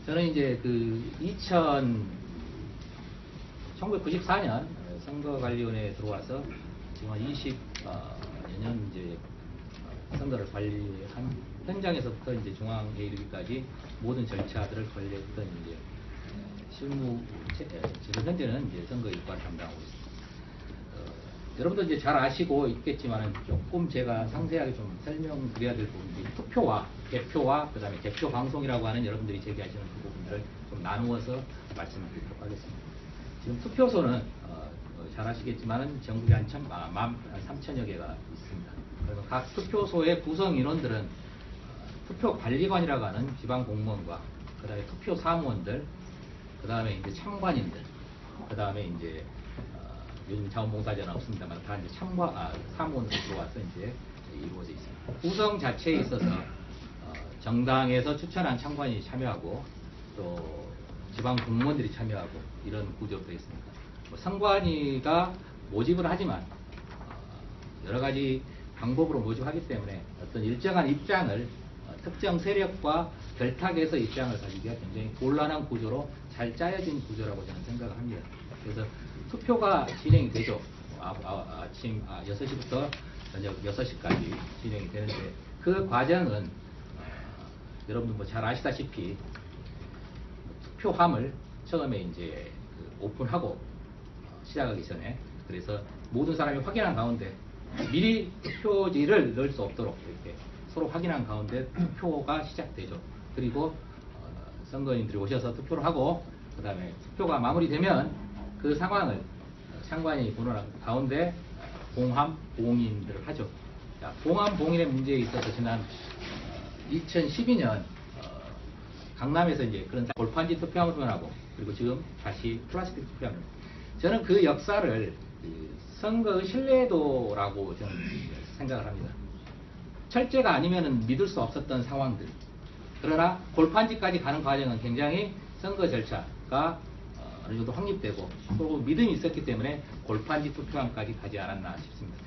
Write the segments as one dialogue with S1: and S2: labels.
S1: 저는 이제 1994년 선거관리위원회에 들어와서 지금 한 20여 년 이제 선거를 관리한 현장에서부터 이제 중앙에 이르기까지 모든 절차들을 관리했던 이제 실무, 지금 현재는 이제 선거 일과를 담당하고 있습니다. 여러분도 이제 잘 아시고 있겠지만은 조금 제가 상세하게 좀 설명드려야 될 부분이 투표와 개표와 그다음에 개표 방송이라고 하는 여러분들이 제기하시는 그 부분들을 좀 나누어서 말씀드리도록 하겠습니다. 지금 투표소는 잘 아시겠지만은 전국에 한 3천여 개가 있습니다. 그래서 각 투표소의 구성 인원들은 투표 관리관이라고 하는 지방 공무원과 그다음에 투표 사무원들, 그다음에 이제 참관인들, 그다음에 이제 요즘 자원봉사자는 없습니다만 다 이제 사무원으로 들어와서 이제 이루어져 있습니다. 구성 자체에 있어서 정당에서 추천한 참관인이 참여하고 또 지방 공무원들이 참여하고 이런 구조로 되어 있습니다. 선관위가 모집을 하지만 여러 가지 방법으로 모집하기 때문에 어떤 일정한 입장을 특정 세력과 결탁해서 입장을 가지기가 굉장히 곤란한 구조로 잘 짜여진 구조라고 저는 생각을 합니다. 그래서 투표가 진행이 되죠. 아침 6시부터 저녁 6시까지 진행이 되는데 그 과정은 여러분들 뭐 잘 아시다시피 투표함을 처음에 이제 오픈하고 시작하기 전에 그래서 모든 사람이 확인한 가운데 미리 투표지를 넣을 수 없도록 이렇게 서로 확인한 가운데 투표가 시작되죠. 그리고 선거인들이 오셔서 투표를 하고 그 다음에 투표가 마무리되면 그 상황을 참관인이 보는 가운데 봉함, 봉인들을 하죠. 자, 봉함, 봉인의 문제에 있어서 지난 2012년 강남에서 이제 그런 골판지 투표함을 표현하고 그리고 지금 다시 플라스틱 투표함을 저는 그 역사를 선거의 신뢰도라고 저는 생각을 합니다. 철제가 아니면 믿을 수 없었던 상황들. 그러나 골판지까지 가는 과정은 굉장히 선거 절차가 어느 정도 확립되고 또 믿음이 있었기 때문에 골판지 투표함까지 가지 않았나 싶습니다.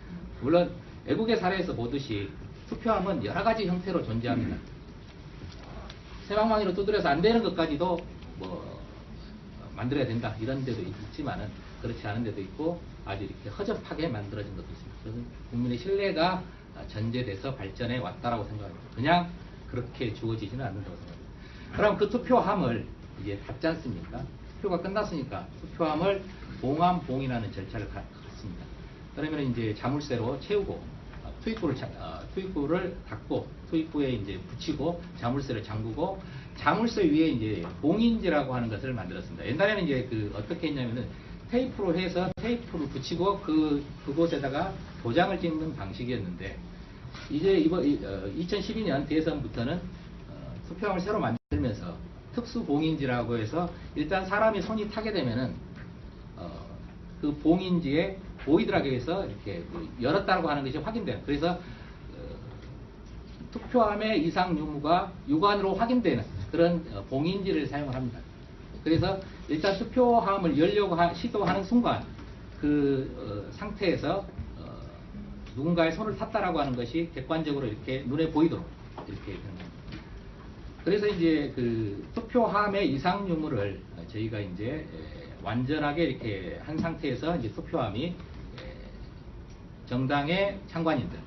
S1: 물론 외국의 사례에서 보듯이 투표함은 여러 가지 형태로 존재합니다. 새방망이로 두드려서 안 되는 것까지도 뭐 만들어야 된다 이런 데도 있지만은 그렇지 않은 데도 있고 아주 이렇게 허접하게 만들어진 것도 있습니다. 그래서 국민의 신뢰가 전제돼서 발전해 왔다라고 생각합니다. 그냥 그렇게 주어지지는 않는다고 생각합니다. 그럼 그 투표함을 이제 받지 않습니까? 투표가 끝났으니까 투표함을 봉함, 봉인하는 절차를 갖습니다. 그러면 이제 자물쇠로 채우고 투입구를 닫고 투입구에 이제 붙이고 자물쇠를 잠그고 자물쇠 위에 이제 봉인지라고 하는 것을 만들었습니다. 옛날에는 이제 어떻게 했냐면은 테이프로 해서 테이프를 붙이고 그곳에다가 도장을 찍는 방식이었는데 이제 이번 2012년 대선부터는 투표함을 새로 만들면서 특수 봉인지라고 해서 일단 사람이 손이 타게 되면은 그 봉인지에 보이더라고에 해서 이렇게 열었다고 하는 것이 확인돼요. 그래서 투표함의 이상 유무가 육안으로 확인되는 그런 봉인지를 사용을 합니다. 그래서 일단 투표함을 열려고 시도하는 순간 그 상태에서 누군가의 손을 탔다라고 하는 것이 객관적으로 이렇게 눈에 보이도록 이렇게 되는 겁니다. 그래서 이제 투표함의 이상 유무를 저희가 이제 완전하게 이렇게 한 상태에서 이제 투표함이 정당의 참관인들,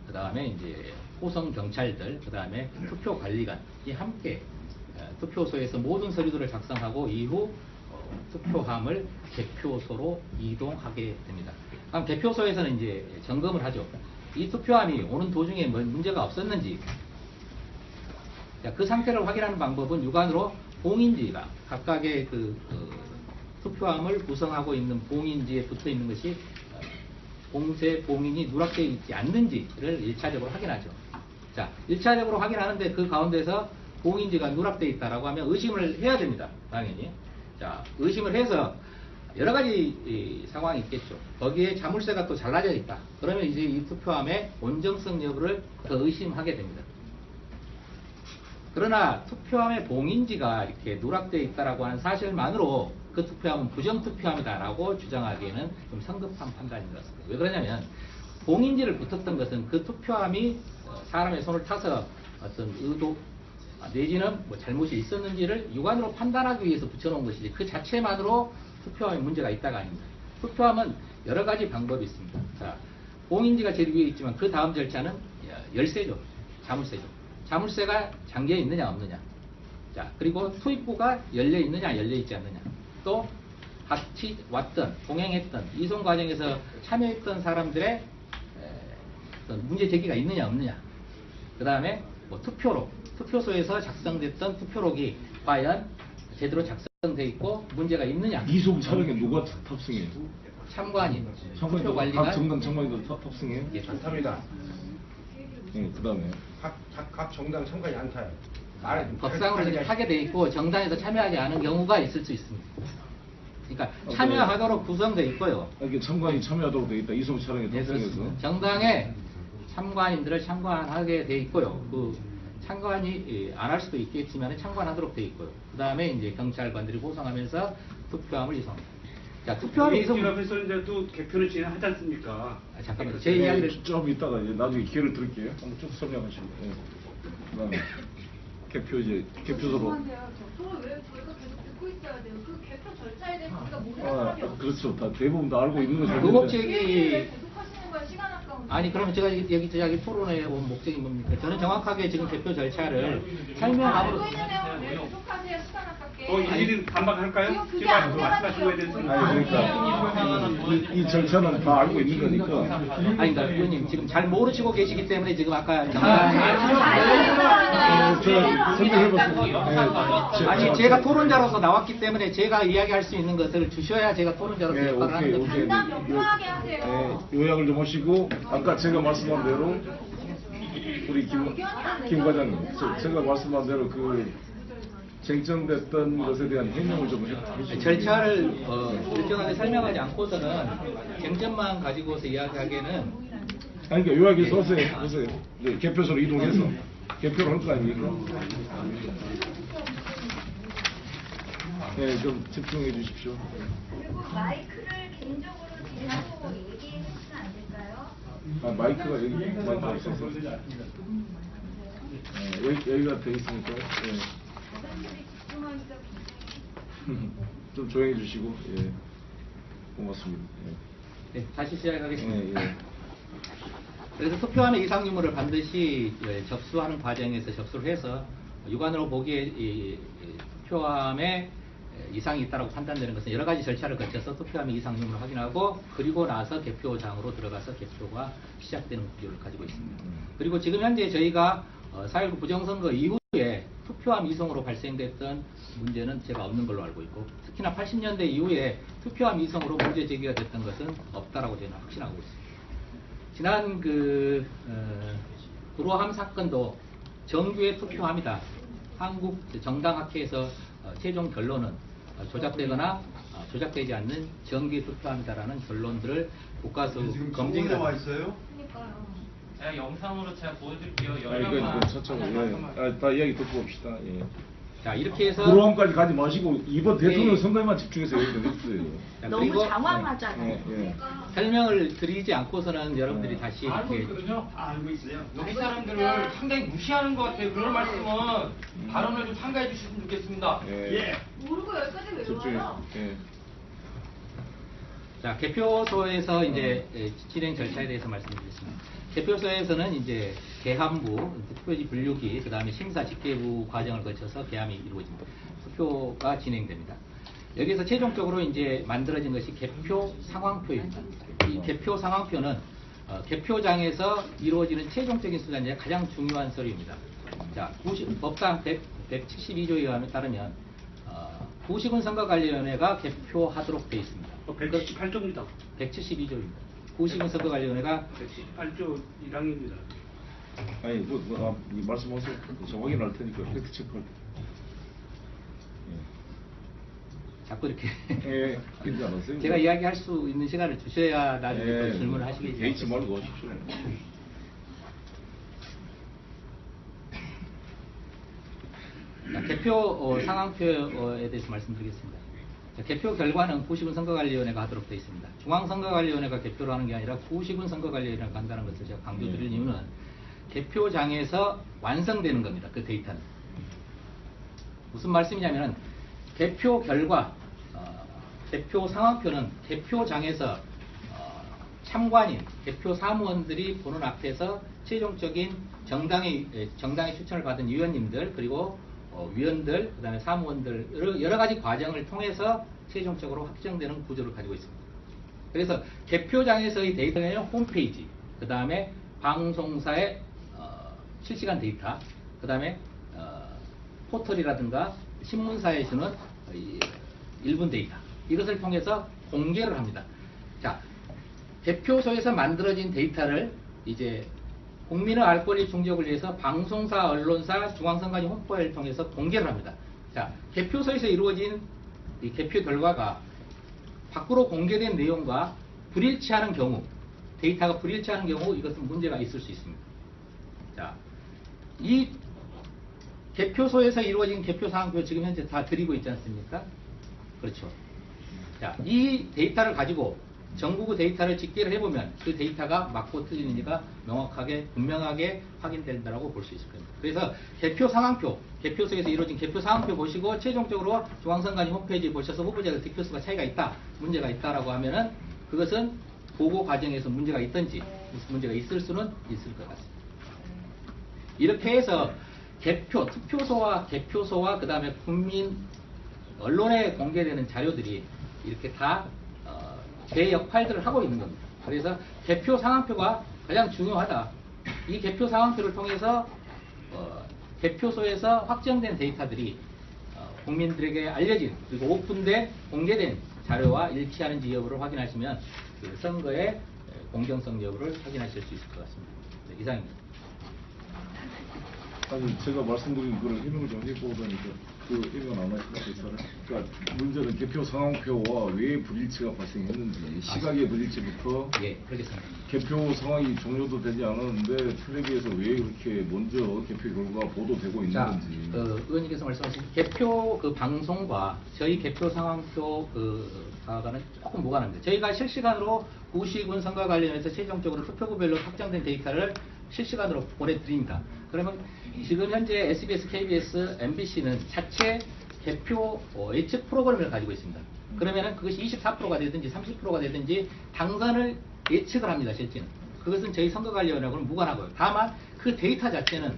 S1: 그 다음에 이제 호성 경찰들, 그 다음에 투표 관리관이 함께 투표소에서 모든 서류들을 작성하고 이후 투표함을 개표소로 이동하게 됩니다. 그럼 개표소에서는 이제 점검을 하죠. 이 투표함이 오는 도중에 문제가 없었는지. 그 상태를 확인하는 방법은 육안으로 봉인지가 각각의 투표함을 구성하고 있는 봉인지에 붙어 있는 것이 봉쇄 봉인이 누락되어 있지 않는지를 1차적으로 확인하죠. 자, 1차적으로 확인하는데 그 가운데서 봉인지가 누락되어 있다라고 하면 의심을 해야 됩니다. 당연히. 자, 의심을 해서 여러 가지 상황이 있겠죠. 거기에 자물쇠가 또 잘라져 있다. 그러면 이제 이 투표함의 온정성 여부를 더 의심하게 됩니다. 그러나 투표함의 봉인지가 이렇게 누락되어 있다라고 하는 사실만으로 그 투표함은 부정투표함이다라고 주장하기에는 좀 성급한 판단인 것 같습니다. 왜 그러냐면 봉인지를 붙었던 것은 그 투표함이 사람의 손을 타서 어떤 내지는 뭐 잘못이 있었는지를 육안으로 판단하기 위해서 붙여놓은 것이지 그 자체만으로 투표함에 문제가 있다가 아닙니다. 투표함은 여러 가지 방법이 있습니다. 자, 공인지가 제일 위에 있지만 그 다음 절차는 열세죠. 자물쇠죠. 자물쇠가 잠겨 있느냐 없느냐. 자, 그리고 투입구가 열려 있느냐 열려 있지 않느냐. 또 같이 왔던 동행했던 이송 과정에서 참여했던 사람들의 어떤 문제 제기가 있느냐 없느냐. 그 다음에 뭐 투표소에서 작성됐던 투표록이 과연 제대로 작성돼 있고 문제가 있느냐.
S2: 이송 촬영에 누가 탑승해요?
S1: 참관인,
S2: 참관인도 각
S1: 투표관리관,
S2: 정당 참관인도 탑승해요?
S1: 예,
S3: 탑니다.
S2: 예, 그다음에
S3: 각 정당 참관이 안 타요.
S1: 법상으로 이제 타게 돼 있고 정당에서 참여하지 않은 경우가 있을 수 있습니다. 그러니까 참여하도록 구성돼 있고요.
S2: 이렇게 참관이 참여하도록 돼 있다. 이송 촬영에
S1: 네,
S2: 탑승해서.
S1: 그렇습니다. 정당에 참관인들을 참관하게 돼 있고요. 그 참관이 안 할 수도 있겠지만 참관하도록 돼 있고요. 그 다음에 이제 경찰관들이 호송하면서 투표함을 이송합니다. 자, 투표함을 이송.
S4: 기업에서도 개표는 진행하지 않습니까?
S1: 잠깐만요. 제 이야기를
S2: 좀 이따가 이제 나중에 기회를 드릴게요. 한번 쭉 설명하시고. 예. 그다음에 개표 이제 개표소로.
S5: 죄송한데요. 저왜 저희가 계속 듣고 있어야 돼요? 그 개표 절차에 대해서 우리가 모르는 사람이 없어요.
S2: 그렇죠. 다 대부분 다 알고 있는 거죠.
S1: 의혹제기
S5: 왜 계속 하시는 거예요? 시간 아까운데.
S1: 아니 그러면 제가 여기 토론에 온 목적이 뭡니까? 저는 정확하게 지금 개표 절차를 설명하고
S5: 알고 있는 내용을 왜 계속 하세요? 시간 아깝게.
S4: 일일이 반박할까요?
S5: 지금 그게
S4: 지금
S5: 안
S4: 말씀하신 거에 대해서.
S5: 되잖아요.
S2: 그러니까 이 절차는 다 알고 있는 거니까.
S1: 아니 그러니까 의원님 지금 잘 모르시고 계시기 때문에 지금 아까
S2: 제가 설명해봤습니다.
S1: 아니 제가 토론자로서 나왔기 때문에 제가 이야기할 수 있는 것을 주셔야 제가 토론자로서
S2: 네,
S1: 역할을 하는
S2: 오케이,
S1: 거죠.
S5: 간단 명료하게 하세요.
S2: 요약을 좀 하시고 아까 제가 말씀한 대로 우리 김 과장님, 제가 말씀한 대로 그 쟁점됐던 것에 대한 해명을 좀 해주시면.
S1: 절차를 일정하게 설명하지 않고서는 쟁점만 가지고서 이야기하기에는
S2: 아니 그러니까 요약해서 하세요. 이제 개표소로 이동해서 개표를 할 거 아닙니까? 네, 좀 집중해 주십시오.
S6: 그리고 마이크를 개인적으로 대고 얘기해주시면 안 될까요?
S2: 아, 마이크가 마이크가 없어서. 여기가 돼 있으니까. 예.
S6: 사람들이 집중하니까 굉장히
S2: 좀 조용해 주시고, 예. 고맙습니다. 예.
S1: 네, 다시 시작하겠습니다.
S2: 예, 예.
S1: 그래서 투표함의 이상 유무를 반드시 접수하는 과정에서 접수를 해서 육안으로 보기에 이 투표함에 이상이 있다고 판단되는 것은 여러 가지 절차를 거쳐서 투표함의 이상 유무를 확인하고 그리고 나서 개표장으로 들어가서 개표가 시작되는 구조를 가지고 있습니다. 그리고 지금 현재 저희가 4.19 부정선거 이후에 투표함 이송으로 발생됐던 문제는 제가 없는 걸로 알고 있고 특히나 80년대 이후에 투표함 이송으로 문제 제기가 됐던 것은 없다라고 저는 확신하고 있습니다. 지난 구로함 사건도 정규의 투표함이다. 한국 정당학회에서 최종 결론은 조작되거나 조작되지 않는 정규의 투표함이다라는 결론들을 국가수 검증이
S3: 나와 있어요?
S5: 그러니까요.
S7: 제가 영상으로 제가 보여드릴게요.
S2: 아, 이거 천천히. 예. 다 이야기 듣고 봅시다. 예.
S1: 자 이렇게 해서
S2: 구로함까지 가지 마시고 이번 대통령
S1: 네.
S2: 선거에만 집중해서 얘기 좀 해주세요.
S1: 자,
S6: 너무
S1: 그리고
S6: 장황하잖아요.
S2: 예.
S1: 설명을 드리지 않고서는 여러분들이 다시
S7: 알고
S1: 이렇게
S7: 있거든요. 알고 있어요. 여기 사람들을 상당히 무시하는 것 같아요. 그런 말씀은 발언을 좀 참가해 주시면 좋겠습니다.
S2: 예.
S5: 모르고 여기까지 왜
S2: 집중해.
S5: 와요?
S2: 예.
S1: 자, 개표소에서 이제 진행 절차에 대해서 말씀드리겠습니다. 개표소에서는 이제 개함부, 투표지 분류기, 그 다음에 심사 집계부 과정을 거쳐서 개함이 이루어집니다. 투표가 진행됩니다. 여기서 최종적으로 이제 만들어진 것이 개표 상황표입니다. 이 개표 상황표는 개표장에서 이루어지는 최종적인 수단이 가장 중요한 서류입니다. 자, 법상 172조에 따르면 구시군 선거관리위원회가 개표하도록 되어 있습니다.
S4: 178조입니다.
S1: 172조입니다. 구시군 선거관리위원회가
S4: 178조 1항입니다.
S2: 아니 말씀하세요. 저 확인할 테니까 팩트 체크할 때.
S1: 자꾸 이렇게
S2: 예. 괜찮으세요?
S1: 제가 이야기할 수 있는 시간을 주셔야 나중에 또
S2: 예.
S1: 질문을 하시겠죠.
S2: 개의치 말고 하십시오.
S1: 자, 개표 상황표에 대해서 말씀드리겠습니다. 자, 개표 결과는 구시군 선거관리위원회가 하도록 되어 있습니다. 중앙선거관리위원회가 개표를 하는 게 아니라 구시군 선거관리위원회가 한다는 것을 제가 강조드릴 이유는 개표장에서 완성되는 겁니다. 그 데이터는. 무슨 말씀이냐면은 개표 결과, 개표 상황표는 개표장에서 참관인, 개표 사무원들이 보는 앞에서 최종적인 정당의 추천을 받은 위원님들, 그리고 위원들, 그 다음에 사무원들, 여러 가지 과정을 통해서 최종적으로 확정되는 구조를 가지고 있습니다. 그래서 개표장에서의 데이터는 홈페이지, 그 다음에 방송사의 실시간 데이터, 그 다음에 포털이라든가 신문사에서는 일분 데이터, 이것을 통해서 공개를 합니다. 자, 개표소에서 만들어진 데이터를 이제 국민의 알 권리 충족을 위해서 방송사, 언론사, 중앙선관위 홍보회를 통해서 공개를 합니다. 자, 개표소에서 이루어진 이 개표 결과가 밖으로 공개된 내용과 불일치하는 경우, 데이터가 불일치하는 경우 이것은 문제가 있을 수 있습니다. 자, 이 개표소에서 이루어진 개표 상황표 지금 현재 다 드리고 있지 않습니까? 그렇죠. 자, 이 데이터를 가지고 전국의 데이터를 집계를 해보면 그 데이터가 맞고 틀리는지가 명확하게, 분명하게 확인된다고 볼 수 있을 겁니다. 그래서 개표 상황표, 개표소에서 이루어진 개표 상황표 보시고 최종적으로 중앙선관위 홈페이지 보셔서 후보자들 득표수가 차이가 있다, 문제가 있다라고 하면은 그것은 보고 과정에서 문제가 있든지 무슨 문제가 있을 수는 있을 것 같습니다. 이렇게 해서 개표, 투표소와 개표소와 그 다음에 국민, 언론에 공개되는 자료들이 이렇게 다 제 역할들을 하고 있는 겁니다. 그래서 개표 상황표가 가장 중요하다. 이 개표 상황표를 통해서 개표소에서 확정된 데이터들이 국민들에게 알려진 그리고 오픈된 공개된 자료와 일치하는지 여부를 확인하시면 그 선거의 공정성 여부를 확인하실 수 있을 것 같습니다. 네, 이상입니다.
S2: 아니 제가 말씀드린 그걸 해명을 좀 해보니까 그 해명 남아있습니다. 데이터를. 그러니까 문제는 개표 상황표와 왜 불일치가 발생했는지, 시각의 불일치부터
S1: 예, 그러겠습니다.
S2: 개표 상황이 종료도 되지 않았는데 텔레비에서 왜 그렇게 먼저 개표 결과가 보도되고 있는
S1: 자,
S2: 건지.
S1: 의원님께서 말씀하신 개표 그 방송과 저희 개표 상황표 과는 조금 무관합니다. 저희가 실시간으로 구시군 선거 관련해서 최종적으로 투표구별로 확정된 데이터를 실시간으로 보내드립니다. 그러면 지금 현재 SBS, KBS, MBC는 자체 개표 예측 프로그램을 가지고 있습니다. 그러면은 그것이 24%가 되든지 30%가 되든지 당선을 예측을 합니다. 실제는. 그것은 저희 선거관리위원회하고는 무관하고요. 다만 그 데이터 자체는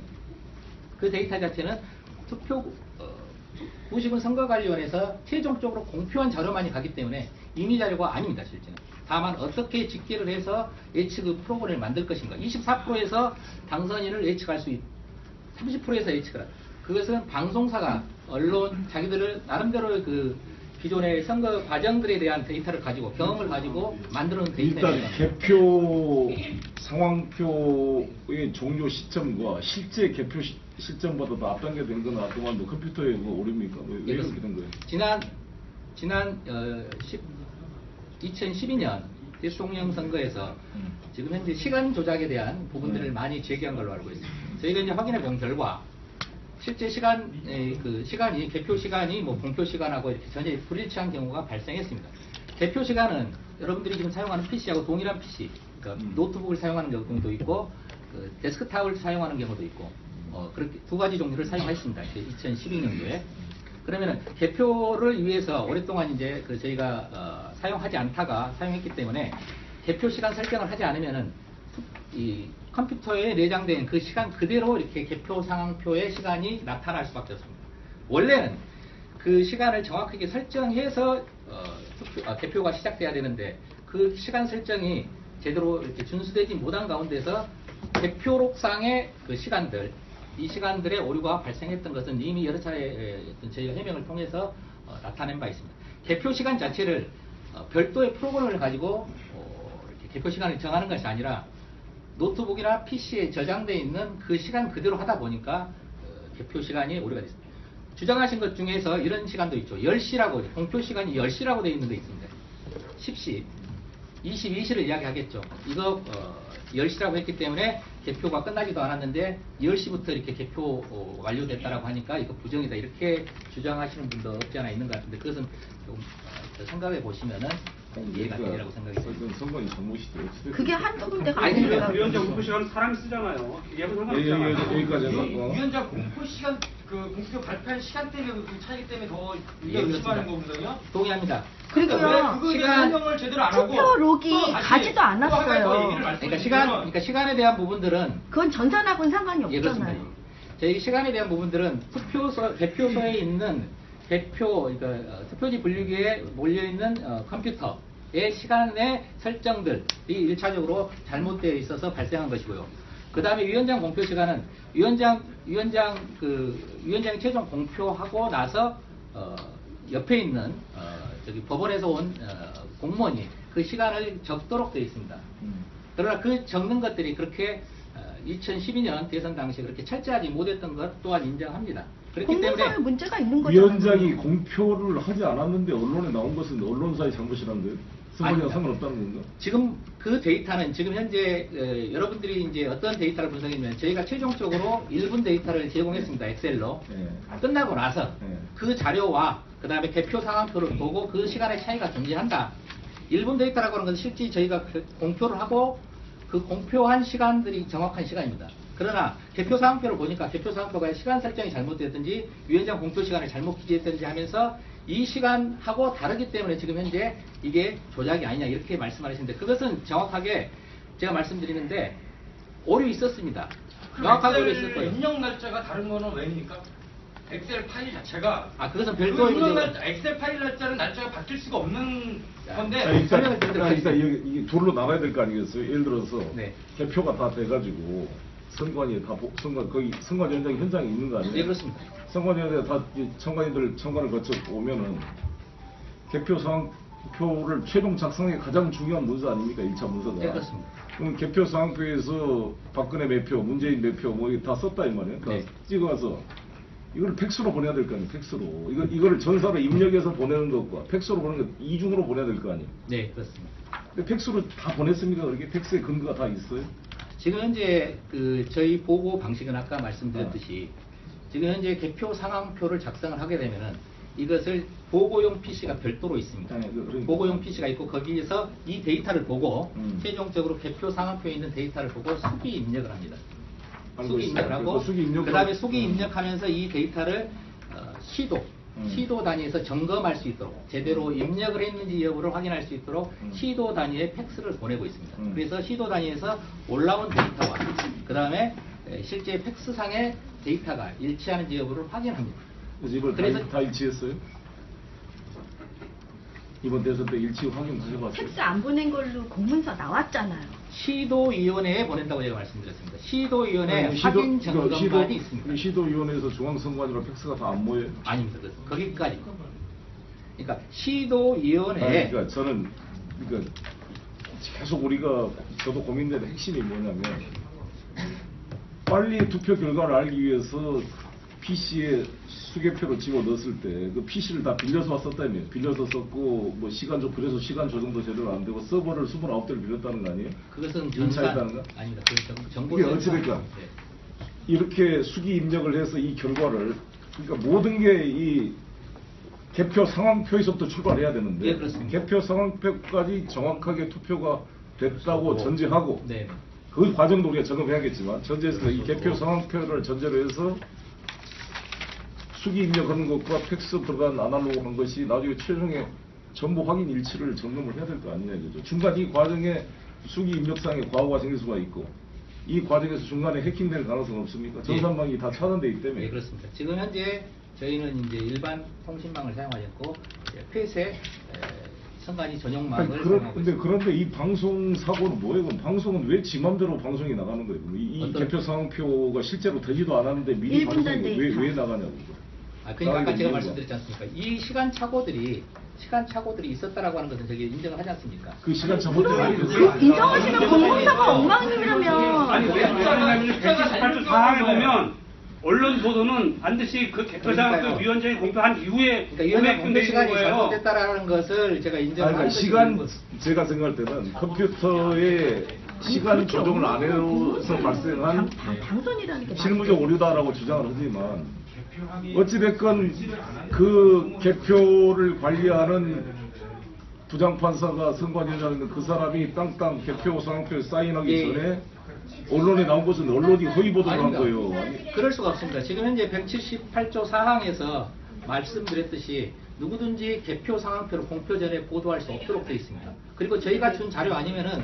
S1: 구시군 선거관리위원회에서 최종적으로 공표한 자료만이 가기 때문에 임의 자료가 아닙니다. 실제는. 다만 어떻게 집계를 해서 예측 프로그램을 만들 것인가. 24%에서 당선인을 예측할 수 있, 30%에서 예측을 합니다. 그것은 방송사가 언론 자기들을 나름대로 그 기존의 선거 과정들에 대한 데이터를 가지고 경험을 가지고 만드는 데이터입니다.
S2: 일단 개표 상황표의 종료 시점과 실제 개표 시점보다 더 앞당겨된 건 아동안도 컴퓨터에 뭐 오릅니까? 왜 그렇게 된 거예요?
S1: 지난 2012년 대통령 선거에서 지금 현재 시간 조작에 대한 부분들을 많이 제기한 걸로 알고 있습니다. 저희가 이제 확인해 본 결과 실제 시간이 개표 시간이 뭐 공표 시간하고 이렇게 전혀 불일치한 경우가 발생했습니다. 개표 시간은 여러분들이 지금 사용하는 PC하고 동일한 PC, 그러니까 노트북을 사용하는 경우도 있고 그 데스크탑을 사용하는 경우도 있고 그렇게 두 가지 종류를 사용했습니다. 2012년도에. 그러면은 개표를 위해서 오랫동안 이제 저희가 사용하지 않다가 사용했기 때문에 개표 시간 설정을 하지 않으면은 이 컴퓨터에 내장된 그 시간 그대로 이렇게 개표 상황표의 시간이 나타날 수밖에 없습니다. 원래는 그 시간을 정확하게 설정해서 개표가 시작돼야 되는데 그 시간 설정이 제대로 이렇게 준수되지 못한 가운데서 개표록상의 그 시간들, 이 시간들의 오류가 발생했던 것은 이미 여러 차례 저희가 해명을 통해서 나타낸 바 있습니다. 개표 시간 자체를 별도의 프로그램을 가지고 이렇게 개표 시간을 정하는 것이 아니라 노트북이나 PC에 저장되어 있는 그 시간 그대로 하다 보니까 개표 시간이 오류가 됐습니다. 주장하신 것 중에서 이런 시간도 있죠. 10시라고, 공표 시간이 10시라고 되어 있는 게 있습니다. 10시, 22시를 이야기하겠죠. 이거 10시라고 했기 때문에 개표가 끝나지도 않았는데 10시부터 이렇게 개표 완료됐다라고 하니까 이거 부정이다. 이렇게 주장하시는 분도 없지 않아 있는 것 같은데 그것은 좀 생각해 보시면은 이해가 되리라고 생각이 듭니다.
S2: 선관위 잘못이죠.
S6: 그게 한두 군데가
S1: 아니,
S6: 아니라
S4: 위원장 공표 시간 사람이 쓰잖아요. 얘하고 상관없잖아요.
S2: 여기까지 하고.
S7: 위원장 공포 시간 그 공표 발표한 시간대가 그 차이기 때문에 더
S1: 예,
S7: 이게 의심하는
S1: 그렇습니다.
S7: 거거든요.
S1: 동의합니다.
S7: 그러니까 왜
S8: 그리고요,
S7: 그거에 대한 설명을 제대로 안 하고
S8: 투표록이
S7: 또 다시
S8: 가지도
S7: 또
S8: 않았어요.
S7: 하나 더 얘기를
S1: 그러니까 시간에 대한 부분들은
S8: 그건 전산하고는 상관이
S1: 예, 그렇습니다.
S8: 없잖아요.
S1: 저희 시간에 대한 부분들은 대표소에 있는 그러니까 투표지 분류기에 몰려있는 컴퓨터의 시간의 설정들이 1차적으로 잘못되어 있어서 발생한 것이고요. 그 다음에 위원장 공표 시간은 위원장이 최종 공표하고 나서 옆에 있는 저기 법원에서 온 공무원이 그 시간을 적도록 되어 있습니다. 그러나 그 적는 것들이 그렇게 2012년 대선 당시에 그렇게 철저하지 못했던 것 또한 인정합니다. 그렇기 때문에
S8: 공문서에 문제가 있는 거잖아요.
S2: 위원장이 공표를 하지 않았는데 언론에 나온 것은 언론사의 잘못이란데 선관위와
S1: 아닙니다.
S2: 상관없다는 건가?
S1: 지금 그 데이터는 지금 현재 여러분들이 이제 어떤 데이터를 분석했냐면 저희가 최종적으로 1분 데이터를 제공했습니다. 엑셀로.
S2: 예.
S1: 끝나고 나서
S2: 예.
S1: 그 자료와 그 다음에 개표 상황표를 보고 그 시간의 차이가 존재한다. 1분 데이터라고 하는 건 실제 저희가 공표를 하고 그 공표한 시간들이 정확한 시간입니다. 그러나 개표 상황표를 보니까 개표 상황표가 시간 설정이 잘못됐든지 위원장 공표 시간을 잘못 기재했든지 하면서 이 시간하고 다르기 때문에 지금 현재 이게 조작이 아니냐 이렇게 말씀하시는데 그것은 정확하게 제가 말씀드리는데 오류 있었습니다. 명확하게 오류 있을 거예요.
S7: 입력 날짜가 다른 거는 왜입니까? 엑셀 파일 자체가
S1: 그것은
S7: 그
S1: 별도의
S7: 입력
S1: 문제고
S7: 날짜, 엑셀 파일 날짜는 날짜가 바뀔 수가 없는
S2: 자,
S7: 건데
S1: 설명을 드리도록 하겠습니다.
S2: 이게 둘로 나눠야 될 거 아니겠어요? 예를 들어서
S1: 네.
S2: 개표가 다 돼가지고 선관위에 거기 선관위원장이 현장에 있는 거 아니에요?
S1: 예, 그렇습니다.
S2: 선관위원회 다이 청관을 거쳐 오면은 개표 상표를 최종 작성에 가장 중요한 문서 아닙니까? 1차 문서가.
S1: 예, 그렇습니다.
S2: 그럼 개표 상표에서 박근혜 매표, 문재인 매표 뭐 다 썼다 이 말이에요. 다
S1: 네.
S2: 찍어서 이걸 팩스로 보내야 될 거 아니에요? 팩스로. 이거를 전사로 입력해서 보내는 것과 팩스로 보내는 것 이중으로 보내야 될 거 아니에요?
S1: 네, 그렇습니다.
S2: 근데 팩스로 다 보냈습니까? 그렇게 팩스의 근거가 다 있어요?
S1: 지금 현재 저희 보고 방식은 아까 말씀드렸듯이 지금 현재 개표 상황표를 작성을 하게 되면은 이것을 보고용 PC가 별도로 있습니다.
S2: 네, 그러니까.
S1: 보고용 PC가 있고 거기에서 이 데이터를 보고 최종적으로 개표 상황표에 있는 데이터를 보고 수기 입력을 합니다.
S2: 알고
S1: 수기
S2: 있어요.
S1: 입력을 하고
S2: 그래서 수기 입력을-
S1: 그 다음에 수기 입력하면서 이 데이터를 시도 단위에서 점검할 수 있도록 제대로 입력을 했는지 여부를 확인할 수 있도록 시도 단위의 팩스를 보내고 있습니다. 그래서 시도 단위에서 올라온 데이터와 그 다음에 실제 팩스상의 데이터가 일치하는지 여부를 확인합니다.
S2: 그래서 이걸 다 일치했어요? 이번 대선 때 일치 확인 하셔봤어요?
S8: 팩스 안 보낸 걸로 공문서 나왔잖아요.
S1: 시도위원회에 보낸다고 제가 말씀드렸습니다. 시도위원회
S2: 아니,
S1: 확인 점검관이 있습니다.
S2: 시도위원회에서 중앙선관위로 팩스가 다 안 모여요?
S1: 아닙니다. 거기까지. 그러니까 시도위원회에
S2: 아니, 그러니까 저는 계속 저도 고민되는 핵심이 뭐냐면 빨리 투표 결과를 알기 위해서 PC에 수개표를 집어넣었을 때 그 PC를 다 빌려서 왔었다며 빌려서 썼고 뭐 그래서 시간 조정도 제대로 안 되고 서버를 29대를 빌렸다는 거 아니에요?
S1: 그것은
S2: 인차했다는가?
S1: 아닙니다. 그건 정보
S2: 이게 어찌됐건 이렇게 수기 입력을 해서 이 결과를 그러니까 모든 게 이 개표 상황표에서부터 출발해야 되는데
S1: 예, 그렇습니다.
S2: 개표 상황표까지 정확하게 투표가 됐다고 전제하고
S1: 네.
S2: 그 과정도 우리가 점검해야겠지만 전제해서 이 개표 상황표를 전제로 해서 수기 입력하는 것과 팩스 들어간 아날로그 한 것이 나중에 최종의 전부 확인 일치를 점검을 해야 될 거 아니냐 이거죠. 중간 이 과정에 수기 입력상의 과오가 생길 수가 있고 이 과정에서 중간에 해킹될 가능성 없습니까? 전산망이 다 차단돼 있기 때문에.
S1: 네, 그렇습니다. 지금 현재 저희는 이제 일반 통신망을 사용하지 않고 폐쇄 선관위 전용망을 사용하고
S2: 근데
S1: 있습니다.
S2: 그런데 이 방송 사고는 뭐예요? 그럼 방송은 왜 지 맘대로 방송이 나가는 거예요? 그럼 이 개표 상황표가 실제로 되지도 않았는데 미리
S8: 1분
S2: 방송이
S8: 데이터.
S2: 왜 나가냐고.
S1: 그러니까 아까 제가
S2: 이유가.
S1: 말씀드렸지 않습니까? 이 시간 착오들이 있었다라고 하는 것은 저기 인정을 하지 않습니까?
S2: 그 시간 잘못된
S8: 인정하시면 공문서가 엉망이라면
S4: 아니 왜 그러냐면 178조 4항에 보면 언론 보도는 반드시 그 개표상황표 위원장이 공표한 이후에
S1: 그러니까 위원장
S4: 공표돼
S1: 공표
S4: 있는
S1: 시간이
S4: 거예요.
S1: 잘못됐다라는 것을 제가 인정을
S2: 그러니까 시간 제가 생각할 때는 컴퓨터에 시간 조정을 안 해서 발생한
S8: 당선이라는 게
S2: 실무적 오류다라고 주장을 하지만 어찌됐건 그 개표를 관리하는 부장판사가 선관위원장인 그 사람이 땅땅 개표 상황표에 사인하기
S1: 예.
S2: 전에 언론에 나온 것은 언론이 허위 보도를 한
S1: 아닙니다.
S2: 거예요. 아니,
S1: 그럴 수가 없습니다. 지금 현재 178조 4항에서 말씀드렸듯이 누구든지 개표 상황표를 공표 전에 보도할 수 없도록 되어 있습니다. 그리고 저희가 준 자료 아니면은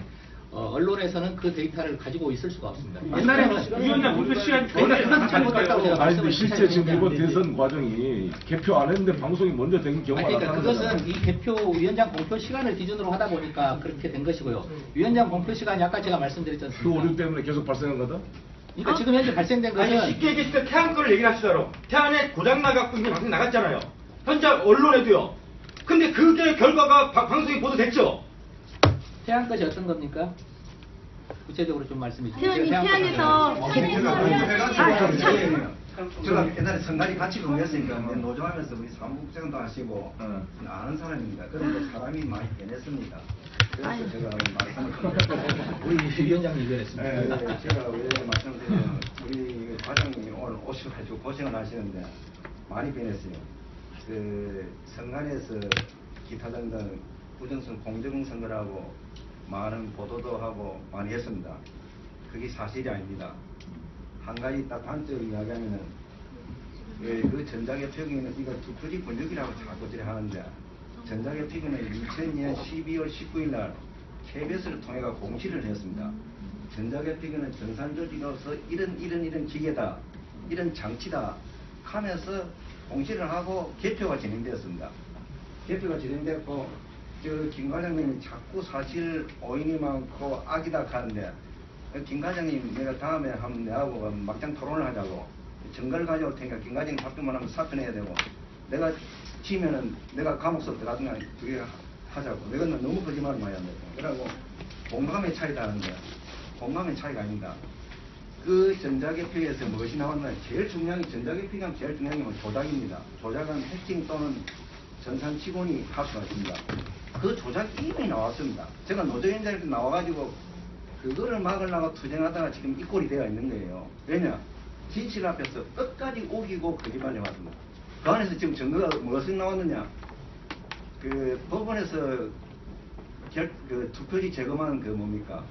S1: 언론에서는 그 데이터를 가지고 있을 수가 없습니다. 옛날에는
S4: 위원장 공표 시간
S1: 저희가 그것도 잘못됐다고 제가
S2: 아니 근데
S1: 말씀을
S2: 실제 지금 이번
S1: 드렸는데
S2: 대선 과정이 개표 안 했는데 방송이 먼저 된 경우가
S1: 그러니까
S2: 나타나는
S1: 그것은
S2: 거잖아요.
S1: 이 개표 위원장 공표 시간을 기준으로 하다 보니까 그렇게 된 것이고요. 위원장 공표 시간이 아까 제가 말씀드렸지
S2: 그
S1: 않습니까?
S2: 오류 때문에 계속 발생한 거다?
S1: 그러니까 지금 현재 발생된 것은
S7: 아니 쉽게 얘기해서 태안 거를 얘기를 하시더라고. 태안에 고장 나갖고 이미 방송 나갔잖아요. 현재 언론에도요. 근데 그게 결과가 방송에 보도됐죠.
S1: 태안 것이 어떤 겁니까? 구체적으로 좀 말씀해 주세요.
S8: 태안이 태안에서
S3: 제가 옛날에 선관위 같이 근무했으니까 노조하면서 우리 사무국장도 하시고 아는 사람입니다. 그런데 사람이 많이 변했습니다. 그래서 제가 말씀을 드립니다.
S1: 우리 위원장님 이거랬습니다.
S3: 네, 제가 왜 말씀드리면 우리 과장님이 오늘 오셔가지고 고생을 하시는데 많이 변했어요. 그 선관위에서 기타 등등 부정선 공정선거라고 많은 보도도 하고 많이 했습니다. 그게 사실이 아닙니다. 한 가지 딱 단적으로 이야기하면은 그 전자개표기는 이거 투표지 권력이라고 자꾸 하는데 전자개표기는 2002년 12월 19일 날 KBS를 통해 공시를 했습니다. 전자개표기는 정산조직으로서 이런 기계다, 이런 장치다 하면서 공시를 하고 개표가 진행되었습니다. 개표가 진행됐고 김 과장님이 자꾸 사실 오인이 많고 악이다 하는데 김 과장님 내가 다음에 한번 내하고 막장 토론을 하자고 증거를 가져올 테니까 김 과장님 답변만 하면 사표내야 되고 내가 지면은 내가 감옥서 들어가든가 그게 하자고 내가 너무 거짓말을 많이 한다고 그러고 공감의 차이다 하는데 공감의 차이가 아닙니다. 그 전자개표에서 무엇이 나왔나 제일 중요한 게 전자개표가 제일 중요한 게 조작입니다. 조작은 해킹 또는 전산 직원이 할 수가 있습니다. 그 조작이 이미 나왔습니다. 제가 노조위원장한테 나와가지고 그거를 막으려고 투쟁하다가 지금 이 꼴이 되어 있는 거예요. 왜냐? 진실 앞에서 끝까지 우기고 거짓말을 해왔습니다. 그 안에서 지금 증거가 무엇이 나왔느냐? 그 법원에서 그 투표지 제거만 그 뭡니까?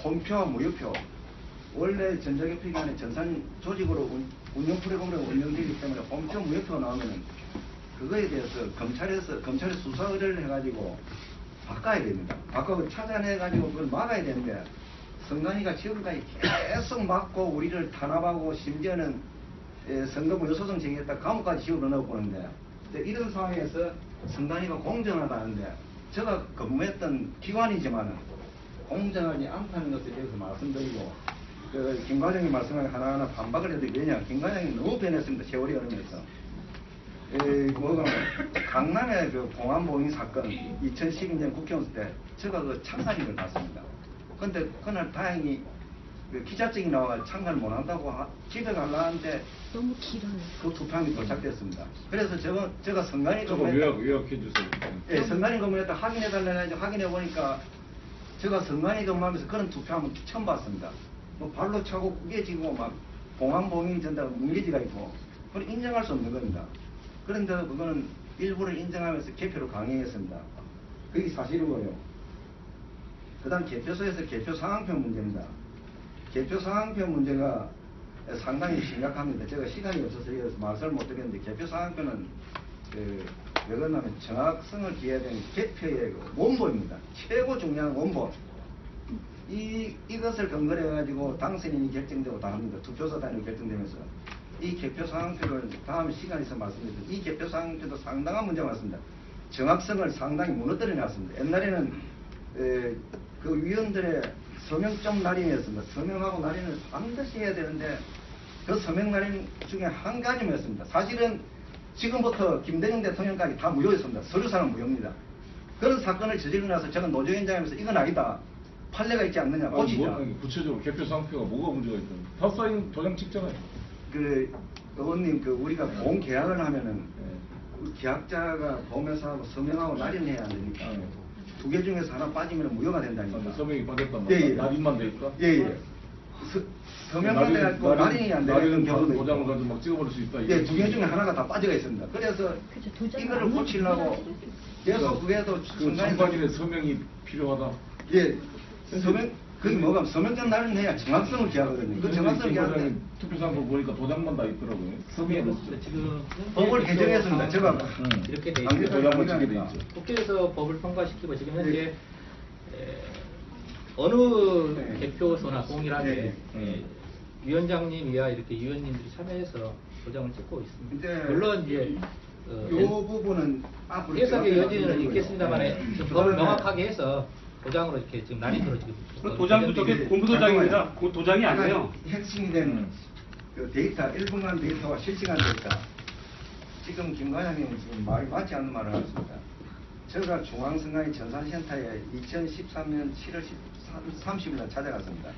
S3: 홈표와 무효표. 원래 전자개표기 안에 전산 조직으로 운영 프로그램으로 운영되기 때문에 홈표 무효표가 나오면은 그거에 대해서 검찰에 수사 의뢰를 해가지고 바꿔야 됩니다. 바꿔서 찾아내가지고 그걸 막아야 되는데 선관위가 지금까지 계속 막고 우리를 탄압하고 심지어는 선거무효 소송 제기했다 감옥까지 집어 넣어보는데 이런 상황에서 선관위가 공정하다는데 제가 근무했던 기관이지만은 공정하지 않다는 것에 대해서 말씀드리고 김 과장님 말씀에 하나하나 반박을 해도 왜냐 김 과장이 너무 변했습니다. 세월이 흐르면서 강남의 그 공안보인 사건 2012년 국회의원 때 제가 그 참관인을 봤습니다. 근데 그날 다행히 그 기자증이 나와 참관을 못 한다고 집에 가려는데
S8: 너무 길어요.
S3: 그 투표함이 도착됐습니다. 그래서 제가 선관위
S2: 저거 요약해 주세요.
S3: 예, 선관위 근무했다 확인해달라고 해서 확인해 보니까 제가 선관위 근무하면서 그런 투표함을 처음 봤습니다. 뭐 발로 차고 구겨지고 막 공안보인이 전다가 문제지가 있고 그걸 인정할 수 없는 겁니다. 그런데 그거는 일부를 인정하면서 개표를 강행했습니다. 그게 사실이고요. 그 다음 개표소에서 개표 상황표 문제입니다. 개표 상황표 문제가 상당히 심각합니다. 제가 시간이 없어서 말씀을 못 드렸는데 개표 상황표는 왜 그러냐면 정확성을 기해야 되는 개표의 원본입니다. 최고 중요한 원본. 이것을 근거로 해가지고 당선인이 결정되고 다 합니다. 투표소 단위로 결정되면서 이 개표 상황표를 다음 시간에 있어 말씀드리겠습니다. 이 개표 상황표도 상당한 문제가 많습니다. 정확성을 상당히 무너뜨려 놨습니다. 옛날에는 그 위원들의 서명점 날인이었습니다. 서명하고 날인을 반드시 해야 되는데 그 서명 날인 중에 한 가지였습니다. 사실은 지금부터 김대중 대통령까지 다 무효였습니다. 서류상은 무효입니다. 그런 사건을 저지르고 나서 제가 노조위원장이면서 이건 아니다. 판례가 있지 않느냐 고치자.
S2: 구체적으로 개표 상표가 뭐가 문제가 있다는 다 사인 도장 찍잖아요.
S3: 그 의원님 그 우리가 본 계약을 하면은 계약자가 보면서 서명하고 날인해야 되니까 두 개 중에서 하나 빠지면 무효가 된다니까.
S2: 서명이 빠졌단
S3: 예,
S2: 말이야.
S3: 예.
S2: 날인만 돼 있다.
S3: 예예. 서명만 돼갖고 날인이 안 되는 경우도 있고.
S2: 도장을 가지고 막 찍어버릴 수 있다.
S3: 예, 두 개 중에 하나가 다 빠져가 있습니다. 그래서
S8: 그죠, 도장을
S3: 이거를
S8: 안
S3: 고치려고 계속 그게도
S2: 그 참관인의 서명이 필요하다.
S3: 예, 그게 뭐가 서명장 날인해야 정확성을 기하거든요. 그 정확성을 기하는데
S2: 투표장부 보니까 도장만 다 있더라고요. 서명이 없어.
S1: 지금
S3: 법을 개정했습니다. 제가
S1: 이렇게 돼
S3: 안
S1: 있습니다.
S3: 그래도
S2: 도장만 찍게 돼 있죠.
S1: 국회에서 법을 통과시키고 지금 현재 어느
S3: 네.
S1: 개표소나 동일하게
S3: 네.
S1: 위원장님 이하 이렇게 위원님들이 참여해서 도장을 찍고 있습니다.
S3: 이제
S1: 물론 이제
S3: 이 부분은 앞으로
S1: 해석의
S3: 제가
S1: 여지는
S3: 말씀드리고요.
S1: 있겠습니다만
S3: 네.
S1: 지금 법을 명확하게 해서 도장으로 이렇게 지금 난이도로 지금
S4: 그 도장도 저게 공부도장입니다. 그 도장이 아니에요.
S3: 핵심이 되는 그 데이터, 1분간 데이터와 실시간 데이터. 지금 김 과장님 지금 말이 맞지 않는 말을 하셨습니다. 제가 중앙선관위 전산센터에 2013년 7월 30일 날 찾아갔습니다.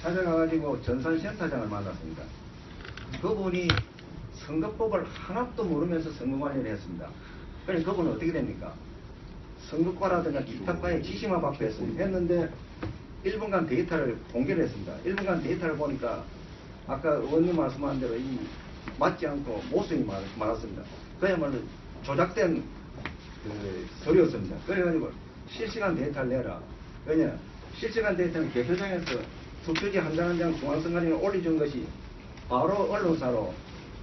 S3: 찾아가가지고 전산센터장을 만났습니다. 그분이 선거법을 하나도 모르면서 선거관리를 했습니다. 그러니까 그분은 어떻게 됩니까? 선거과라든가 기타과의 지시만 받고 했는데 1분간 데이터를 공개를 했습니다. 1분간 데이터를 보니까 아까 의원님 말씀한 대로 이 맞지 않고 모순이 많았습니다. 그야말로 조작된 그 서류였습니다. 그래가지고 실시간 데이터를 내라. 왜냐? 실시간 데이터는 개표장에서 투표지 한 장 한 장 중앙선관위에 올려준 것이 바로 언론사로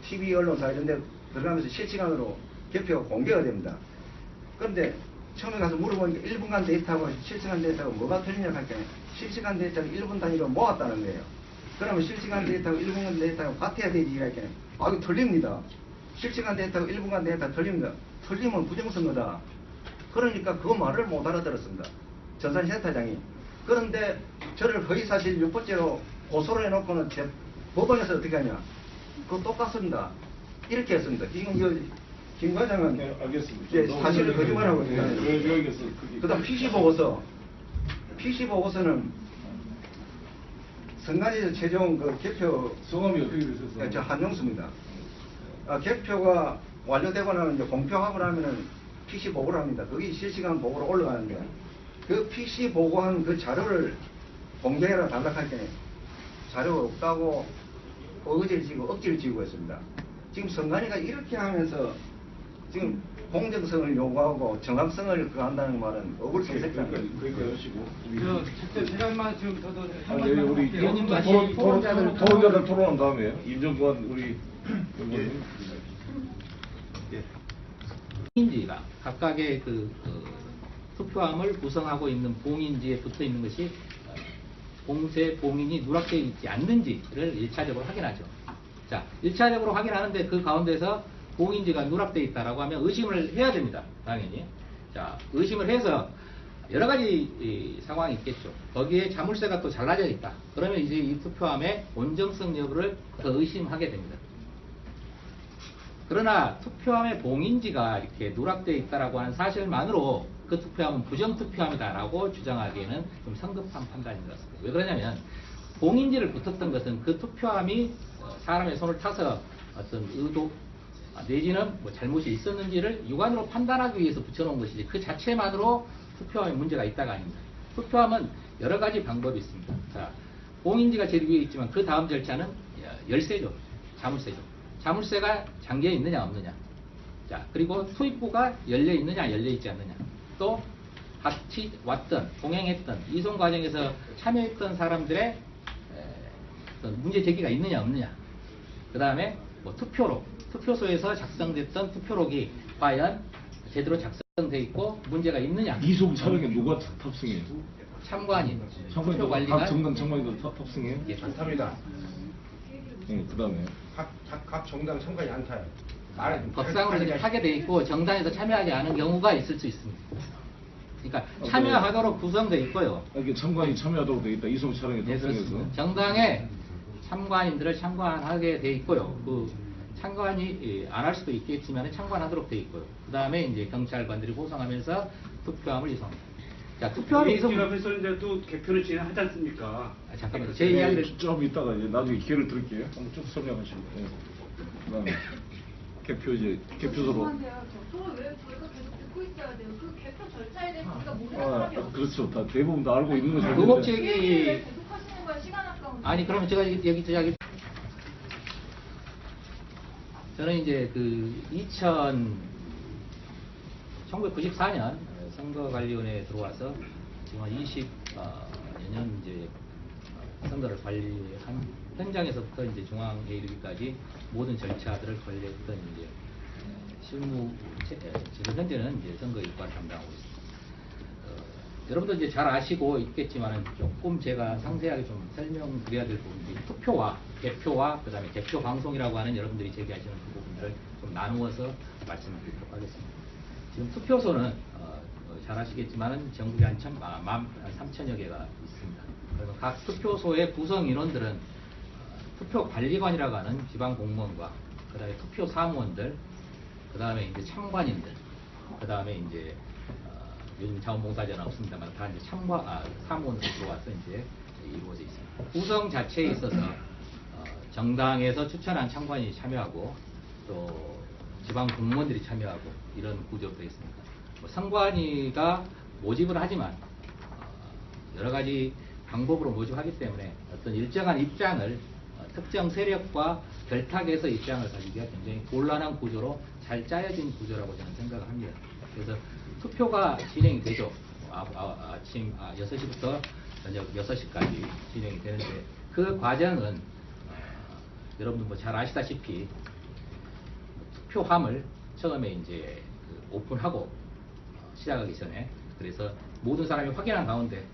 S3: TV 언론사 이런 데 들어가면서 실시간으로 개표가 공개가 됩니다. 그런데 처음에 가서 물어보니까 1분간 데이터하고 실시간 데이터하고 뭐가 틀리냐고 할 때 실시간 데이터를 1분 단위로 모았다는 거예요. 그러면 실시간 데이터하고 1분간 데이터하고 같아야 되지 이렇게. 아, 이거 틀립니다. 실시간 데이터하고 1분간 데이터 틀립니다. 틀리면 부정선거다. 그러니까 그 말을 못 알아들었습니다. 전산센터장이. 그런데 저를 허위사실 6번째로 고소를 해놓고는 제 법원에서 어떻게 하냐. 그거 똑같습니다. 이렇게 했습니다. 지금 이거 김 과장은
S2: 네, 알겠습니다.
S3: 이제 사실을 거짓말하고
S2: 네,
S3: 있습니다.
S2: 왜 알겠어?
S3: 그 다음 PC 보고서는 선관위에서 최종 그 개표
S2: 성함이 어떻게 되셨어요?
S3: 네, 저 한용수입니다. 개표가 완료되고 나면 이제 공표하고 나면은 PC 보고를 합니다. 그게 실시간 보고로 올라가는데 그 PC 보고한 그 자료를 공개해라 단락할 때 자료가 없다고 어거지를 지고 억지를 지고 있습니다. 지금 선관위가 이렇게 하면서 지금 공정성을 요구하고 정확성을 한다는 말은 어불성색입니다.
S2: 그러니까 여시고.
S7: 제가만 지금 저도 한
S2: 네,
S7: 말씀
S2: 우리
S7: 할게요.
S1: 의원님 다시
S2: 토론자들 토론한 다음에 임정관 우리 의원님.
S1: 봉인지가 각각의 투표함을 구성하고 있는 봉인지에 붙어 있는 것이 공세 봉인이 누락되어 있지 않는지를 1차적으로 확인하죠. 자, 1차적으로 확인하는데 그 가운데서 봉인지가 누락되어 있다라고 하면 의심을 해야 됩니다. 당연히. 자, 의심을 해서 여러 가지 상황이 있겠죠. 거기에 자물쇠가 또 잘라져 있다. 그러면 이제 이 투표함의 온정성 여부를 더 의심하게 됩니다. 그러나 투표함의 봉인지가 이렇게 누락되어 있다라고 하는 사실만으로 그 투표함은 부정투표함이다라고 주장하기에는 좀 성급한 판단인 것 같습니다. 왜 그러냐면 봉인지를 붙었던 것은 그 투표함이 사람의 손을 타서 어떤 의도 내지는 뭐 잘못이 있었는지를 육안으로 판단하기 위해서 붙여놓은 것이지 그 자체만으로 투표함에 문제가 있다가 아닙니다. 투표함은 여러 가지 방법이 있습니다. 자, 봉인지가 제일 위에 있지만 그 다음 절차는 열쇠죠. 자물쇠죠. 자물쇠가 잠겨 있느냐 없느냐. 자, 그리고 투입구가 열려 있느냐 열려 있지 않느냐. 또 같이 왔던 동행했던 이송 과정에서 참여했던 사람들의 어떤 문제 제기가 있느냐 없느냐. 그 다음에 뭐 투표소에서 작성됐던 투표록이 과연 제대로 작성돼 있고 문제가 있느냐.
S2: 이송 촬영에 누가 탑승해요?
S1: 참관인,
S2: 참관인 각
S1: 투표관리관,
S2: 정당 참관인도 탑승해요?
S1: 예,
S7: 안탑니다.
S2: 네, 그다음에
S7: 각 정당 참관이 안 타요.
S1: 법상으로 이렇게 하게 돼 있고 정당에서 참여하지 않은 경우가 있을 수 있습니다. 그러니까 참여하도록 구성돼 있고요.
S2: 이렇게 참관이 참여하도록 되어 있다. 이송 촬영에
S1: 네,
S2: 탑승해서.
S1: 그렇습니다. 정당에 참관인들을 참관하게 돼 있고요. 그 참관이 안 할 수도 있겠지만 참관하도록 돼 있고요. 그 다음에 이제 경찰관들이 호송하면서 투표함을 이송합니다. 자, 투표함 이송.
S4: 길 앞에서 이제 또 개표를 진행하지 않습니까?
S1: 잠깐만요. 제 이야기를
S2: 좀 이따가 이제 나중에 기회를 드릴게요. 한번 쭉 설명하시고. 네. 그다음에 개표소로.
S5: 죄송한데요. 저를 왜 저희가 계속 듣고 있어야 돼요? 그 개표 절차에 대해서 우리가 모르는 사람이 없어요.
S2: 그렇죠. 다 대부분 다 알고 있는 거죠.
S1: 의혹
S5: 왜
S1: 제기.
S5: 계속 하시는 거야? 시간 아까운데.
S1: 아니 그러면 제가 여기 저는 이제 그 1994년 선거관리위원회에 들어와서 지금 한 20 내년 이제 선거를 관리한 현장에서부터 이제 중앙에 이르기까지 모든 절차들을 관리했던 이제 실무 지금 현재는 이제 선거 일과를 담당하고 있습니다. 여러분들 이제 잘 아시고 있겠지만은 조금 제가 상세하게 좀 설명드려야 될 부분이 투표와 개표와 그다음에 개표 방송이라고 하는 여러분들이 제기하시는 그 부분들을 좀 나누어서 말씀을 드리도록 하겠습니다. 지금 투표소는 잘 아시겠지만은 전국에 한 3천여 개가 있습니다. 그래서 각 투표소의 구성 인원들은 투표 관리관이라고 하는 지방 공무원과 그다음에 투표 사무원들, 그다음에 이제 참관인들, 그다음에 이제 요즘 자원봉사자는 없습니다만 다 이제 사무원으로 들어와서 이제 이루어져 있습니다. 구성 자체에 있어서 정당에서 추천한 참관인이 참여하고 또 지방 공무원들이 참여하고 이런 구조로 되어 있습니다. 선관위가 모집을 하지만 여러 가지 방법으로 모집하기 때문에 어떤 일정한 입장을 특정 세력과 결탁해서 입장을 가지기가 굉장히 곤란한 구조로 잘 짜여진 구조라고 저는 생각을 합니다. 그래서 투표가 진행이 되죠. 아침 6시부터 저녁 6시까지 진행이 되는데 그 과정은 여러분들 뭐 잘 아시다시피 투표함을 처음에 이제 오픈하고 시작하기 전에 그래서 모든 사람이 확인한 가운데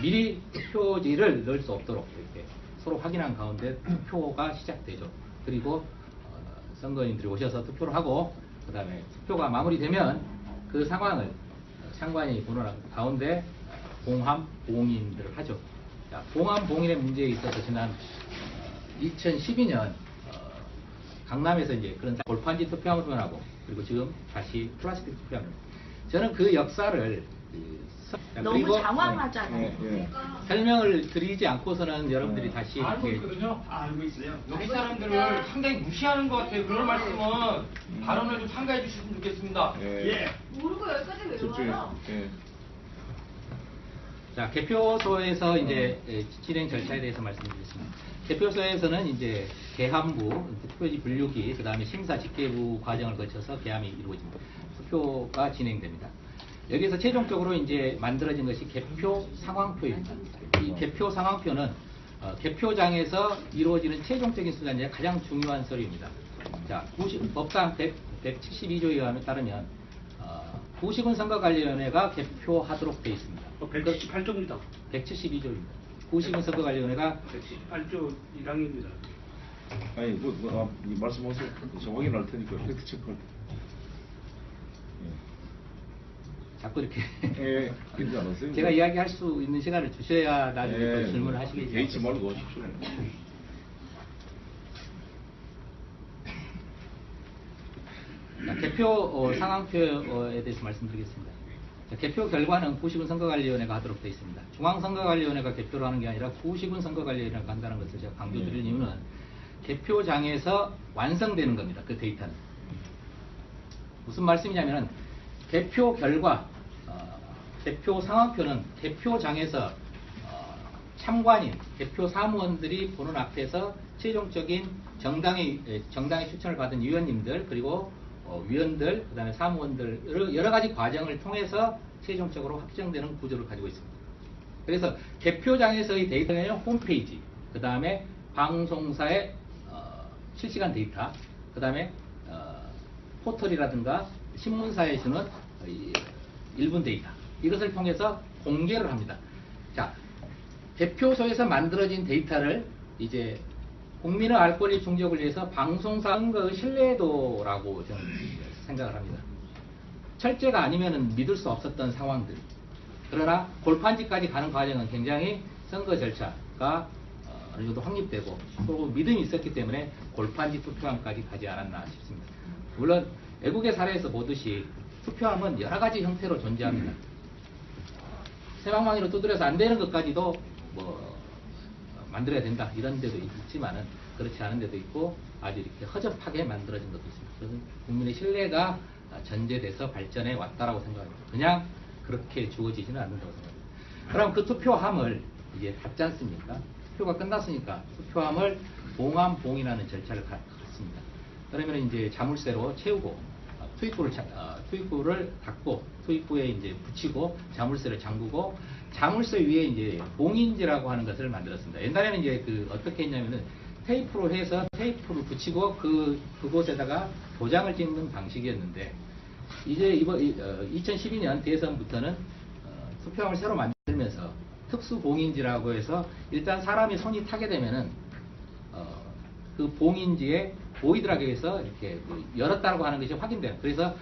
S1: 미리 투표지를 넣을 수 없도록 이렇게 서로 확인한 가운데 투표가 시작되죠. 그리고 선거인들이 오셔서 투표를 하고 그 다음에 투표가 마무리되면 그 상황을 상관이 보는 가운데 봉함, 봉인들을 하죠. 자, 봉함, 봉인의 문제에 있어서 지난 2012년 강남에서 이제 그런 골판지 투표함을 하고 그리고 지금 다시 플라스틱 투표함을 저는 그 역사를
S8: 너무
S1: 그리고
S8: 장황하잖아요.
S1: 설명을 드리지 않고서는 여러분들이 다시
S7: 알고
S1: 이렇게
S7: 있거든요. 알고 있어요. 여기 사람들을 상당히 무시하는 것 같아요. 그런 말씀은 발언을 좀 삼가해 주시면 좋겠습니다. 예.
S5: 모르고 여기까지 왜
S2: 집중해.
S5: 와요?
S2: 예.
S1: 자, 개표소에서 이제 진행 절차에 대해서 말씀드리겠습니다. 개표소에서는 이제 개함부, 투표지 분류기, 그 다음에 심사 집계부 과정을 거쳐서 개함이 이루어집니다. 투표가 진행됩니다. 여기서 최종적으로 이제 만들어진 것이 개표 상황표입니다. 이 개표 상황표는 개표장에서 이루어지는 최종적인 수단의 가장 중요한 서류입니다. 자, 법상 172조에 따르면 구시군 선거관리위원회가 개표하도록 되어 있습니다.
S4: 178조입니다.
S1: 172조입니다. 구시군 선거관리위원회가
S4: 178조 1항입니다.
S2: 아니 말씀하세요. 저 확인할 테니까 팩트 체크할 때.
S1: 자꾸 이렇게
S2: 예, 괜찮았어요.
S1: 제가 이야기할 수 있는 시간을 주셔야 나중에
S2: 예,
S1: 또 질문을 하시겠죠.
S2: 개의치 말고 하십시오.
S1: 자, 개표 상황표에 대해서 말씀드리겠습니다. 자, 개표 결과는 구시군 선거관리위원회가 하도록 되어 있습니다. 중앙선거관리위원회가 개표를 하는 게 아니라 구시군 선거관리위원회가 한다는 것을 제가 강조드릴 이유는 개표장에서 완성되는 겁니다. 그 데이터는. 무슨 말씀이냐면 개표 결과, 개표 상황표는 개표장에서 참관인, 개표 사무원들이 보는 앞에서 최종적인 정당의 추천을 받은 위원님들 그리고 위원들, 그 다음에 사무원들 여러 가지 과정을 통해서 최종적으로 확정되는 구조를 가지고 있습니다. 그래서 개표장에서의 데이터는 홈페이지, 그 다음에 방송사의 실시간 데이터, 그 다음에 포털이라든가 신문사에 주는 일분 데이터 이것을 통해서 공개를 합니다. 자, 개표소에서 만들어진 데이터를 이제 국민의 알 권리 충족을 위해서 방송사 선거의 신뢰도라고 저는 생각을 합니다. 철제가 아니면 믿을 수 없었던 상황들. 그러나 골판지까지 가는 과정은 굉장히 선거 절차가 어느 정도 확립되고 또 믿음이 있었기 때문에 골판지 투표함까지 가지 않았나 싶습니다. 물론 외국의 사례에서 보듯이 투표함은 여러 가지 형태로 존재합니다. 새방망이로 두드려서 안 되는 것까지도 뭐 만들어야 된다 이런 데도 있지만은 그렇지 않은 데도 있고 아주 이렇게 허접하게 만들어진 것도 있습니다. 그래서 국민의 신뢰가 전제돼서 발전해 왔다라고 생각합니다. 그냥 그렇게 주어지지는 않는다고 생각합니다. 그럼 그 투표함을 이제 받지 않습니까? 투표가 끝났으니까 투표함을 봉함 봉인하는 절차를 갖습니다. 그러면 이제 자물쇠로 채우고 투입구를 닫고 투입구에 이제 붙이고 자물쇠를 잠그고 자물쇠 위에 이제 봉인지라고 하는 것을 만들었습니다. 옛날에는 이제 그 어떻게 했냐면은 테이프로 해서 테이프를 붙이고 그곳에다가 도장을 찍는 방식이었는데 이제 이번 2012년 대선부터는 투표함을 새로 만들면서 특수 봉인지라고 해서 일단 사람이 손이 타게 되면은 그 봉인지에 보이더라고요. 해서 이렇게 열었다고 하는 것이 확인돼요. 그래서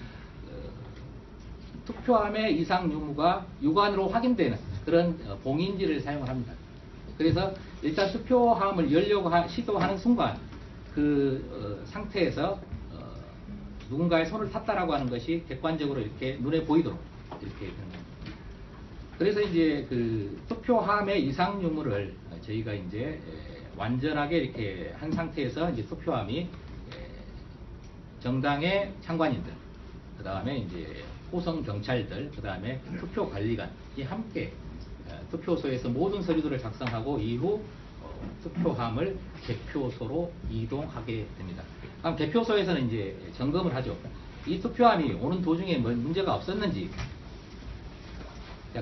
S1: 투표함의 이상 유무가 육안으로 확인되는 그런 봉인지를 사용을 합니다. 그래서 일단 투표함을 열려고 시도하는 순간 그 상태에서 누군가의 손을 탔다라고 하는 것이 객관적으로 이렇게 눈에 보이도록 이렇게 되는 겁니다. 그래서 이제 그 투표함의 이상 유무를 저희가 이제 완전하게 이렇게 한 상태에서 이제 투표함이 정당의 참관인들, 그 다음에 이제 호성 경찰들, 그 다음에 투표 관리관이 함께 투표소에서 모든 서류들을 작성하고 이후 투표함을 개표소로 이동하게 됩니다. 그럼 개표소에서는 이제 점검을 하죠. 이 투표함이 오는 도중에 뭐 문제가 없었는지,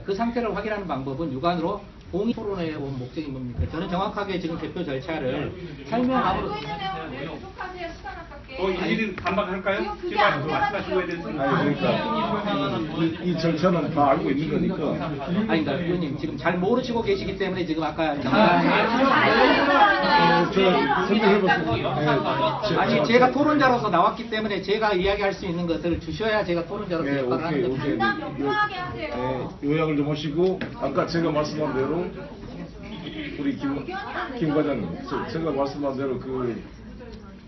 S1: 그 상태를 확인하는 방법은 육안으로 봉인 토론의 목적이 뭡니까? 저는 정확하게 지금 개표 절차를 설명하고
S5: 알고 있는 내용을 왜 계속하세요? 시간 아깝게.
S4: 일일이 반박할까요? 지금 말씀하신 거에 대해서는.
S2: 아니 그러니까 이 절차는 다 알고 있는 거니까.
S1: 아니, 그러니까 의원님 지금 잘 모르시고 계시기 때문에 지금 아까
S2: 저 생각해봤어요.
S1: 아니 제가 토론자로서 나왔기 때문에 제가 이야기할 수 있는 것을 주셔야 제가 토론자로서
S2: 네,
S1: 역할을 하는
S2: 오케이.
S1: 거죠.
S5: 간단 명료하게 하세요.
S2: 요약을 좀 하시고 아까 제가 말씀한 대로 우리 김 과장님 제가 말씀한 대로 그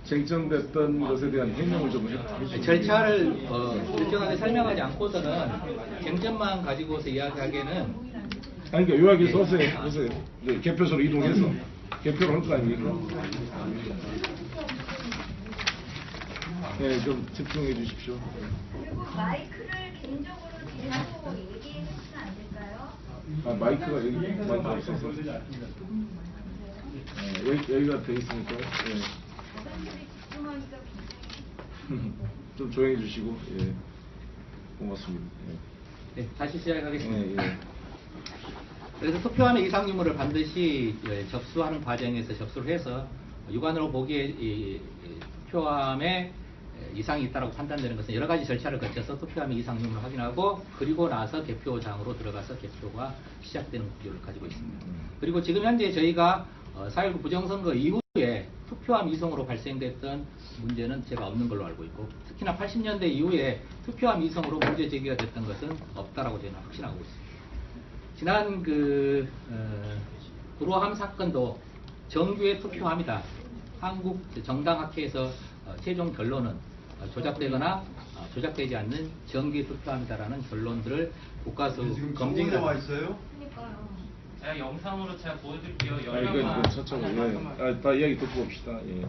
S2: 쟁점됐던 것에 대한 해명을 좀 해주시죠.
S1: 절차를 일정하게 설명하지 않고서는 쟁점만 가지고서 이야기하기에는
S2: 아니 그러니까 요약해서 하세요. 네, 개표소로 이동해서 개표를 할 거 아닙니까? 네, 좀 집중해 주십시오.
S6: 그리고 마이크를 개인적으로 대고 얘기해주시면 안 될까요?
S2: 아, 마이크가 여기 마이크 없어서. 여기가 돼 있으니까. 예.
S6: 사람들이 집중하니까 굉장히
S2: 좀 조용해 주시고, 예. 고맙습니다.
S1: 네, 다시 시작하겠습니다.
S2: 예, 예.
S1: 그래서 투표함의 이상 유무를 반드시 접수하는 과정에서 접수를 해서 육안으로 보기에 이 투표함에 이상이 있다고 판단되는 것은 여러 가지 절차를 거쳐서 투표함의 이상 유무를 확인하고 그리고 나서 개표장으로 들어가서 개표가 시작되는 구조를 가지고 있습니다. 그리고 지금 현재 저희가 4.19 부정선거 이후에 투표함 이송으로 발생됐던 문제는 제가 없는 걸로 알고 있고 특히나 80년대 이후에 투표함 이송으로 문제 제기가 됐던 것은 없다라고 저는 확신하고 있습니다. 지난 구로함 사건도 정규의 투표함이다. 한국 정당학회에서 최종 결론은 조작되거나 조작되지 않는 정규의 투표함이다라는 결론들을 국가수 검증이 나와 있어요.
S5: 그러니까요.
S9: 제가 영상으로 제가 보여드릴게요.
S2: 이거
S9: 열명만.
S2: 천천히. 다 이야기 듣고 봅시다. 예.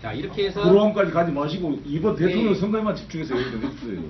S1: 자 이렇게 해서
S2: 구로함까지 가지 마시고 이번 대통령
S1: 네.
S2: 선거에만 집중해서 얘기 좀 해주세요.